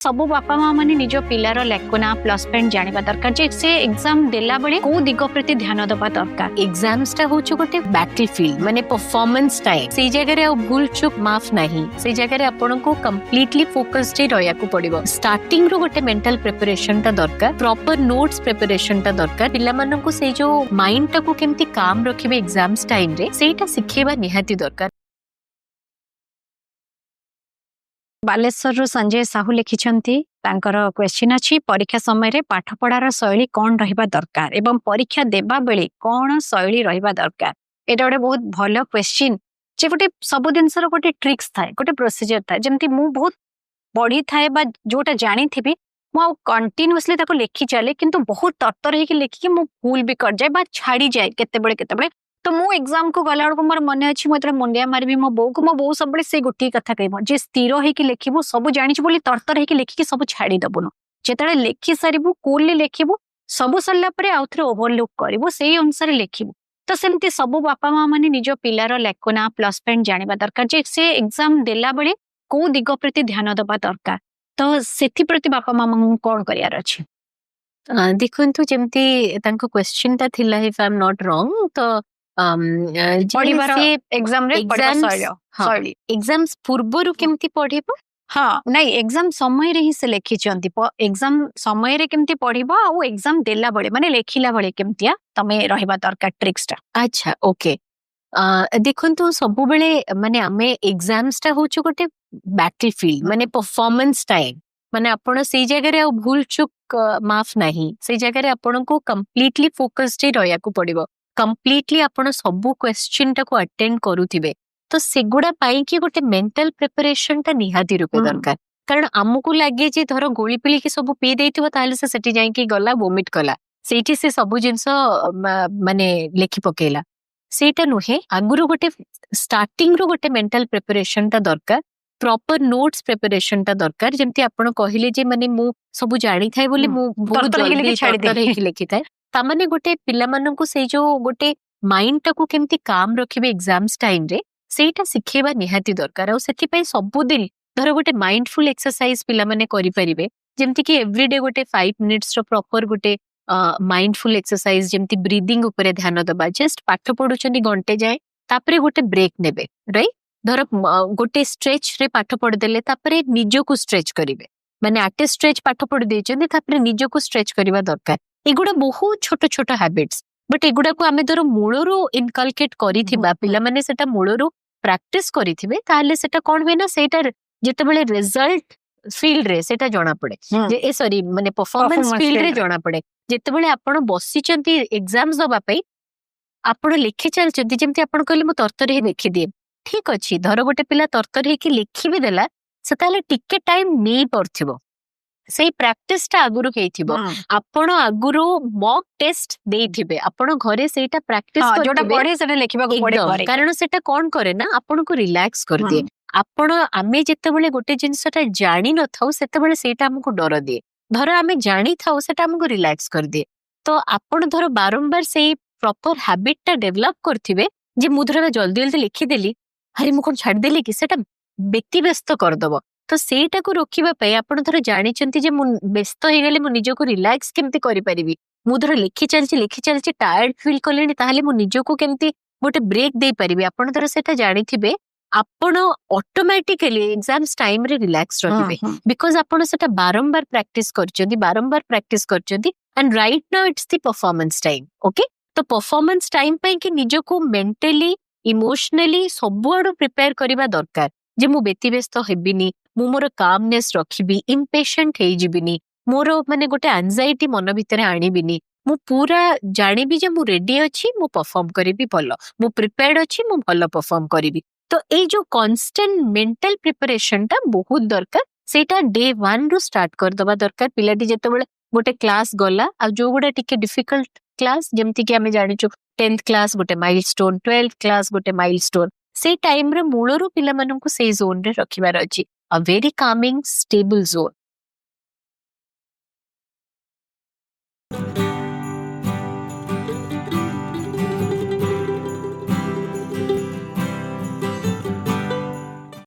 सबु बापा माँ माने निज पिलार लेकुना प्लस पॉइंट जानिबा दरकार जे से एग्जाम देला बेले को दिग प्रति ध्यान दबा दरकार। एग्जाम्स टा होछु गोटे बैटल फील्ड माने परफॉर्मेंस टाइम से जगह रे भूल चूक माफ नहीं से जगह रे आपन को कंप्लीटली फोकस्ड रहया को पड़िबो। स्टार्टिंग रो गोटे मेंटल प्रिपरेशन ता दरकार, प्रॉपर नोट्स प्रिपरेशन ता दरकार। पिला मानन को से जो माइंड टा को केमती काम रखिबे एग्जाम्स टाइम रे सेटा सिखेबा निहाती दरकार। बालेश्वर संजय साहू लिखिछंती तांकर क्वेश्चन अछि परीक्षा समय रे पाठ पढ़ार शैली कौन रहिबा दरकार एवं परीक्षा देबा बेले कौन शैली रहिबा दरकार। एटा गोटे बहुत भलो क्वेश्चन जे गोटे सब दिनसर गोटे ट्रिक्स थाए गोटे प्रोसीजर थाए जेमती मु बहुत पढ़ी थाए बा जोटा जानी थिबी मु कंटिन्यूअसली ताको लेखि चले किंतु बहुत तत्तर हेकि लेखि मु भूल भी कर जाए बा छाड़ी जाए केतेबेले तो मु एग्जाम को गला मोर मन अच्छी मुझे मुंडिया मारबी मो बो सब से गोटे कथा कह जे स्थिर होकि लिखबू सब जानी बोली तरतर होकि लिखिकी सब छाड़ी दबुन जिते लिखि सारू कूल लिखबू सब सरला आउ थे ओभरलुक करू से अनुसार लिखबू। तो सेमती सब बापा माँ माने निज पिलार लेकुना प्लस पॉइंट जानिबा दरकार जे से एग्जाम देला बेले को दिग प्रति ध्यान दबा दरकार। तो सेथि प्रति बापा माँ कौन करियार अछि देखंतु जेमती तांको क्वेश्चन ता थिला if I am not wrong तो एग्जाम्स पूर्वरु केमती पढ़िबो। हाँ नहीं एग्जाम समय रे ही से लिखिचंती एग्जाम समय रे केमती पढ़िबो आ एग्जाम देला बळे माने लेखिला बळे केमतिया तमे रहिबा दरकार ट्रिक्स टा। अच्छा ओके देखंतु सबु बेले माने आमे एग्जाम्स टा होछु गोटे बैटल फील्ड माने परफॉर्मेंस टाइम माने आपण से जगह रे भूल चूक माफ नहीं से जगह रे आपण को कंप्लीटली फोकस्ड रहया को पड़िबो। कंप्लीटली आपण सबु क्वेश्चन टा को अटेंड करूथिबे तो सेगुडा पाई कि गोटे मेंटल प्रिपरेशन टा निहाती रूपे दरकार। कारण आमको लागे जे धर गोली पिली कि सब पी देइथिबो ताले से सेठी जाई कि गला वोमिट कला सेठी से सबु जिंस माने लेखि पकेला सेटा नुहे आगुरु गोटे स्टार्टिंग रो गोटे मेंटल प्रिपरेशन टा दरकार, प्रॉपर नोट्स प्रिपरेशन टा दरकार। जेमती आपण कहिले जे माने मु सब जानि थाए बोली मु बहुत जल्दी छाड़ी दे लिखि थाए तामाने गोटे पिला मानन को से जो गोटे माइंड टा को केमती काम रखिबे एग्जाम्स टाइम रे सेटा सिखेबा निहाती दरकार। आ सेति पई सब दिन धर गोटे माइंडफुल एक्सरसाइज पिला माने करि परिबे जेमती कि एवरीडे गोटे 5 मिनिट्स रो प्रॉपर गोटे माइंडफुल एक्सरसाइज जेमती ब्रीदिंग ऊपर ध्यान दबा। जस्ट पाठ पढुचनी घंटे जाए तापरे गोटे ब्रेक नेबे राइट धर गोटे स्ट्रेच रे पाठ पढ देले तापरे निजो को स्ट्रेच करिवे माने आटे स्ट्रेच पाठ पढ देचंदी तापरे निजो को स्ट्रेच करिवा दरकार। एगुडा बहुत छोट छोट हैबिट्स बट एगुडा को आमे धर मूलरू इनकलकेट करिथिबा पिला माने सेटा मूलरू प्रैक्टिस करिथिबे ताले सेटा कोन होय ना सेटा जेतेबेले रिजल्ट फील्ड रे सेटा जणा पड़े जे ए सॉरी माने परफॉर्मेंस फील्ड रे जणा पड़े जेतेबेले आपण बसिचंती एग्जाम्स दबा पई आपण लिखि चलचंती जेमती आपण कहले मु तरतर हे लिखि दिए ठीक अछि धर गोटे पिला तरतर हे कि लिखि भी देला सेताले टिके टाइम नै पड़थिबो से प्रैक्टिस टा आगुरु हेइथिबो। आपण आगुरु मॉक टेस्ट देइथिबे आपण घरे सेटा प्रैक्टिस करथिबे जोटा पढे सेटा लेखिबा को पड़े कारण सेटा कोन करे ना आपण को रिलैक्स कर दिए। आपण आमे जेतेबेले गोटे जिंसटा जानि न थाउ सेतेबेले सेटा हमको डर दिए धर आमे जानि थाउ सेटा हमको रिलैक्स कर दिए। तो आपण धर बारंबार से प्रॉपर हैबिट टा डेवलप करथिबे जे मुद्रा जल्दी जल्दी लिखि देली हरि मु कोन छाड़ देली कि सेटा व्यक्ति व्यस्त कर दबो। तो सेटा को रोकिबा पई आपण धर जानि चंती जे मु व्यस्त हे गेले मु निजो को रिलैक्स केमती करि परिबी मु धर लिखि चलची टायर्ड फील कलेनी ताहाले मु निजो को केमती गोटे ब्रेक दे परिबी आपण धर सेटा जानि थिबे आपण ऑटोमेटिकली एग्जाम्स टाइम रे रिलैक्स रहिबे बिकॉज़ आपण सेटा बारंबार प्रैक्टिस करचंदी and right now it's the performance time. Okay तो परफॉर्मेंस टाइम पई कि निजो को मेंटली इमोशनली सबुआडू प्रिपेयर करिबा दरकार जे मु व्यतिव्यस्त हेबिनी मु मोर कामनेस रखिबी इम्पेशेंट हे जिबिनी मोर माने गोटे एंजाइटी मन भितरे आनिबिनी मु पूरा जानिबी जे मु रेडी अछि मु परफॉर्म करिबी भलो मु प्रिपेयर्ड अछि मु भलो परफॉर्म करिबी। तो ए जो कांस्टेंट मेंटल प्रिपरेशन ता बहुत दरकार सेटा डे 1 रु स्टार्ट कर दबा दरकार। पिलाटी जेतेबेले गोटे क्लास गला आ जो गोटे टिके डिफिकल्ट क्लास जेमती कि हमें जानिचो 10th क्लास गोटे माइलस्टोन 12th क्लास गोटे माइलस्टोन से टाइम रे मूलरू पिला मानन को से जोन रे रखिबार अछि a very Kameng stable zone.